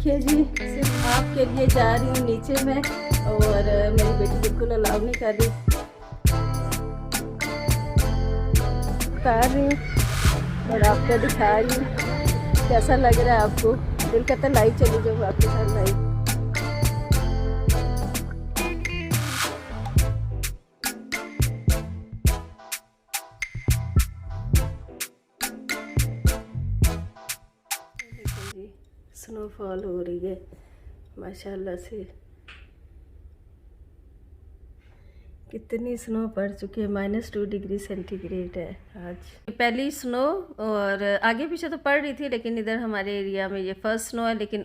देखिए जी, सिर्फ आपके लिए जा रही हूँ नीचे में, और मेरी बेटी बिल्कुल अलाउ नहीं कर रही। उतार रही हूँ और आपको दिखा रही हूँ कैसा लग रहा है आपको। दिल करता लाइव चली जाओ आपके साथ लाइव। देखिए जी, स्नोफॉल हो रही है माशाल्लाह से। कितनी स्नो पड़ चुकी है, -2 डिग्री सेंटीग्रेड है आज पहली स्नो। और आगे पीछे तो पड़ रही थी, लेकिन इधर हमारे एरिया में ये फर्स्ट स्नो है। लेकिन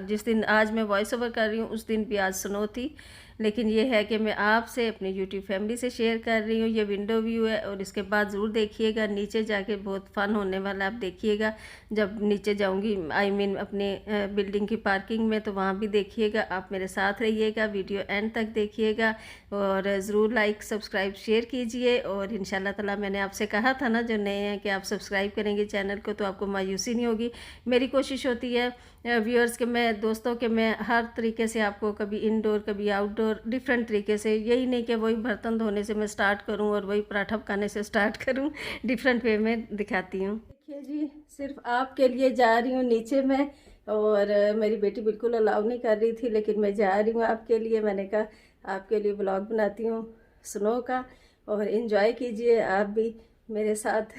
जिस दिन आज मैं वॉइस ओवर कर रही हूँ उस दिन भी आज स्नो थी। लेकिन ये है कि मैं आपसे अपनी यूट्यूब फैमिली से शेयर कर रही हूँ। ये विंडो व्यू है, और इसके बाद ज़रूर देखिएगा नीचे जाके, बहुत फ़न होने वाला। आप देखिएगा जब नीचे जाऊँगी, आई मीन अपने बिल्डिंग की पार्किंग में, तो वहाँ भी देखिएगा। आप मेरे साथ रहिएगा, वीडियो एंड तक देखिएगा, और ज़रूर लाइक सब्सक्राइब शेयर कीजिए। और इंशाल्लाह ताला मैंने आपसे कहा था ना, जो नए हैं, कि आप सब्सक्राइब करेंगे चैनल को तो आपको मायूसी नहीं होगी। मेरी कोशिश होती है व्यूअर्स के, मैं दोस्तों के, मैं हर तरीके से आपको, कभी इंडोर कभी आउटडोर, डिफरेंट तरीके से, यही नहीं कि वही बर्तन धोने से मैं स्टार्ट करूं और वही पराठा पकाने से स्टार्ट करूं, डिफरेंट वे में दिखाती हूं। देखिए जी, सिर्फ आपके लिए जा रही हूं नीचे में, और मेरी बेटी बिल्कुल अलाउ नहीं कर रही थी, लेकिन मैं जा रही हूँ आपके लिए। मैंने कहा आपके लिए ब्लॉग बनाती हूँ स्नो का, और इन्जॉय कीजिए आप भी मेरे साथ।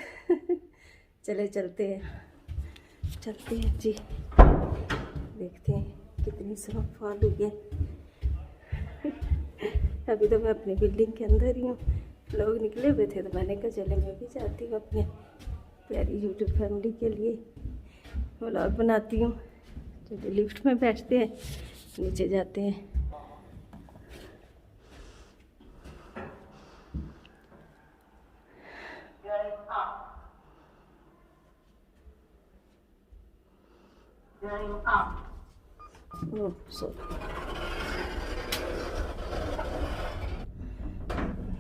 चले चलते हैं जी, देखते हैं कितनी स्नोफॉल हुई है। अभी तो मैं अपनी बिल्डिंग के अंदर ही हूँ, लोग निकले हुए थे, तो मैंने कहा चले मैं भी जाती हूँ अपने प्यारी यूट्यूब फैमिली के लिए व्लॉग बनाती हूँ। चलिए लिफ्ट में बैठते हैं, नीचे जाते हैं।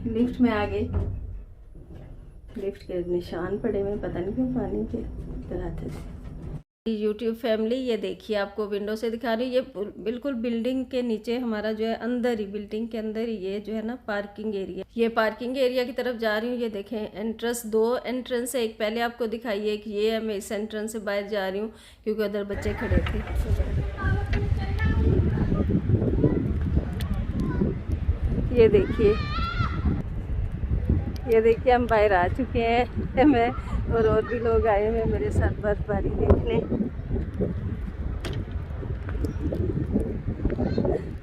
लिफ्ट में आ गए। लिफ्ट के निशान पड़े हुए, पता नहीं क्यों पानी के तरह थे। यूट्यूब फैमिली, ये देखिए, आपको विंडो से दिखा रही हूँ। ये बिल्कुल बिल्डिंग के नीचे हमारा जो है, अंदर ही, बिल्डिंग के अंदर ही ये जो है ना पार्किंग एरिया। ये पार्किंग एरिया की तरफ जा रही हूँ। ये देखें एंट्रेंस, 2 एंट्रेंस है। एक पहले आपको दिखाई है, एक ये है। मैं इस एंट्रेंस से बाहर जा रही हूँ क्योंकि उधर बच्चे खड़े थे। ये देखिए, ये देखिए, हम बाहर आ चुके हैं। मैं और भी लोग आए हुए मेरे साथ बर्फबारी देखने।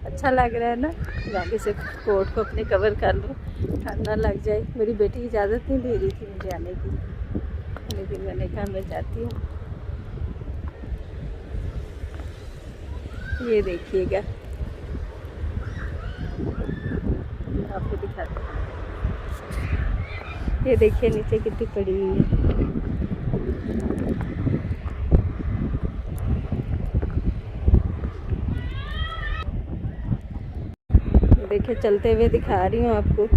अच्छा लग रहा है ना। जल्दी से कोट को अपने कवर कर लूँ, ठंड ना लग जाए। मेरी बेटी इजाज़त नहीं दे रही थी मुझे आने की, लेकिन मैंने कहा मैं जाती हूँ। ये देखिएगा, आपको दिखाते हैं। ये देखिए नीचे कितनी पड़ी हुई है। देखिए चलते हुए दिखा रही हूँ आपको।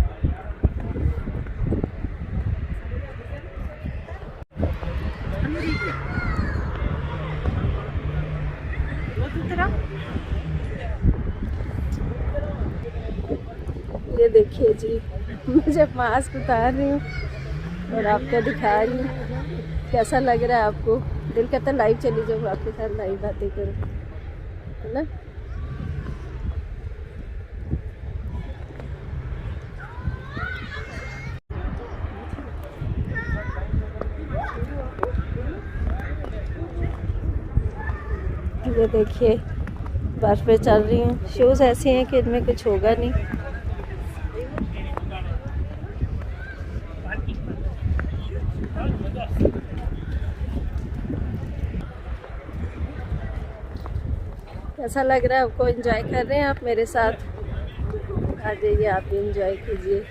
ये देखिए जी, मैं जब मास्क उतार रही हूँ और आपको दिखा रही हूँ कैसा लग रहा है आपको। दिल कहता लाइव चली जाऊँ आपके साथ, लाइव बातें करूँ, है ना। ये देखिए बर्फ पे चल रही हूँ। शूज़ ऐसे हैं कि इनमें कुछ होगा नहीं। कैसा लग रहा है आपको? एंजॉय कर रहे हैं आप मेरे साथ? आ जाइए, आप भी एंजॉय कीजिए।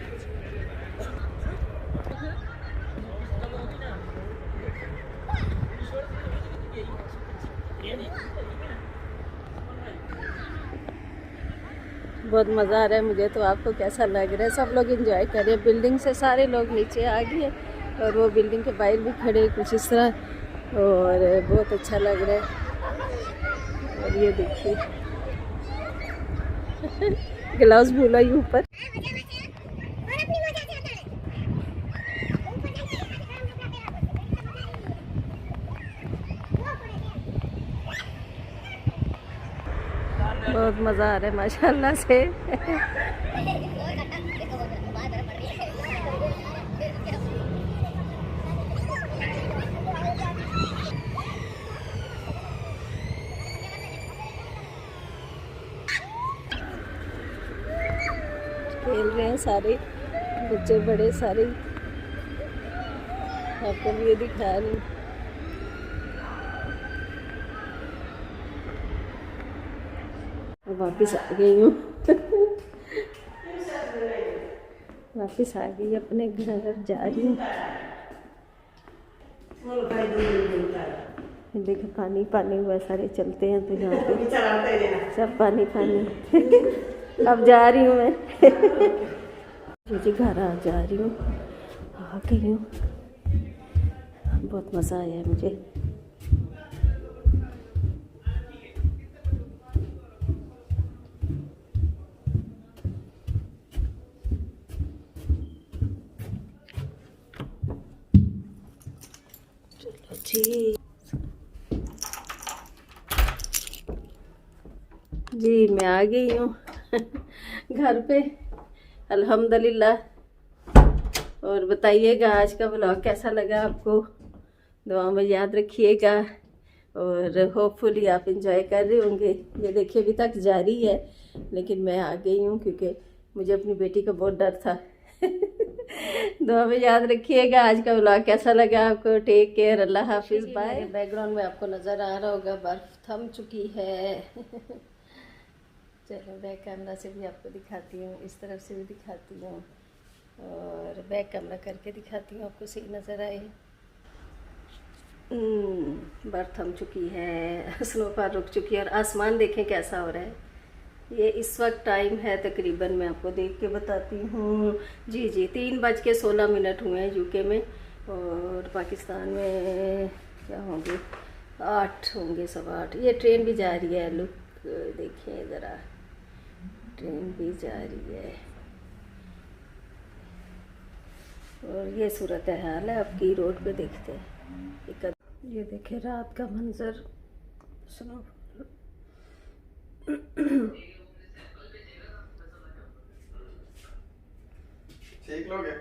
बहुत मज़ा आ रहा है मुझे तो। आपको कैसा लग रहा है? सब लोग एंजॉय कर रहे हैं। बिल्डिंग से सारे लोग नीचे आ गए और वो बिल्डिंग के बाहर भी खड़े कुछ इस तरह, और बहुत अच्छा लग रहा है। और ये देखिए गिलास भूला ही ऊपर। बहुत मज़ा आ रहा है माशाल्लाह से। खेल रहे हैं सारे बच्चे बड़े सारे, आपको भी ये दिखा रही। वापिस आ गई हूँ वापिस आ गई अपने घर, जा रही हूँ। देखो पानी पानी हुआ, सारे चलते हैं तो यहाँ पे सब पानी पानी। अब जा रही हूँ मैं जी घर आ जा रही हूँ, आ गई हूँ। बहुत मज़ा आया मुझे। जी मैं आ गई हूँ घर पे अल्हम्दुलिल्लाह। और बताइएगा आज का व्लॉग कैसा लगा आपको, दुआ में याद रखिएगा और होपफुली आप इंजॉय कर रहे होंगे। ये देखिए अभी तक जारी है, लेकिन मैं आ गई हूँ क्योंकि मुझे अपनी बेटी का बहुत डर था। दुआ में याद रखिएगा। आज का व्लॉग कैसा लगा आपको, टेक केयर, अल्लाह हाफिज़, बाय। बैकग्राउंड में आपको नज़र आ रहा होगा बर्फ़ थम चुकी है। चलो बैक कैमरा से भी आपको दिखाती हूँ, इस तरफ से भी दिखाती हूँ और बैक कैमरा करके दिखाती हूँ, आपको सही नज़र आए। बर्फ़ थम चुकी है, स्नोफॉल रुक चुकी है और आसमान देखें कैसा हो रहा है। ये इस वक्त टाइम है तकरीबन, मैं आपको देख के बताती हूँ। जी 3:16 हुए हैं यूके में, और पाकिस्तान में क्या होंगे 8 होंगे, 8:15। ये ट्रेन भी जा रही है, लुक देखिए ज़रा, ट्रेन भी जा रही है। और ये सूरत हाल है आपकी रोड पे, देखते हैं। ये देखे रात का मंजर, सुनो। ठीक लोग है।